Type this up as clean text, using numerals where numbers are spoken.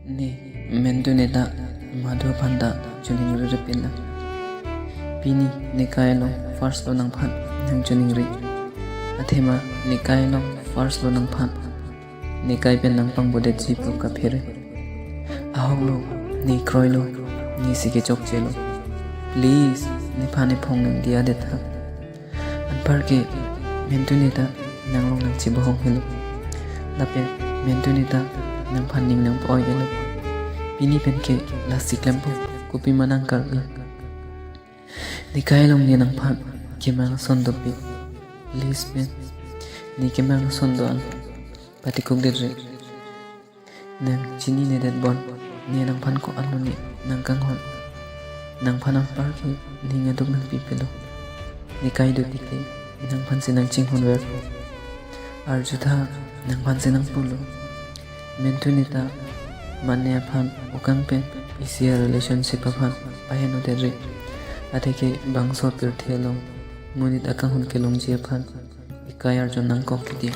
Ni mentu neta madhu phanda chuning ripila pini nikai long first lo nang phan nang chuning ri athema nikai long first lo nang phan nikai pen nang pang bode jeep lo ka phere ahong lo ni kroi lo ni sike chok chelo please ni phane phong nang dia de tha an par ke mentu neta nang long nang chi bohong helo lape mentu neta nang phan ning nang poi gelo pini pen ke lasik lampo kopi manang kar nikai long ni nang phan ke mang sondo pi please pen ni ke mang sondo an pati kok de re nang chini ne det bon ni nang phan ko anu ni nang kang hon nang phan ang par ke ni nga dok nang pi pelo nikai do ti ke nang phan se nang ching hon wer ar jutha nang phan se nang pulo mentu nita mane phan ukang pen isia relationship phan aheno de re ateke bangso pir thelo munit akang hun kelong je phan ikayar jon nang kok ti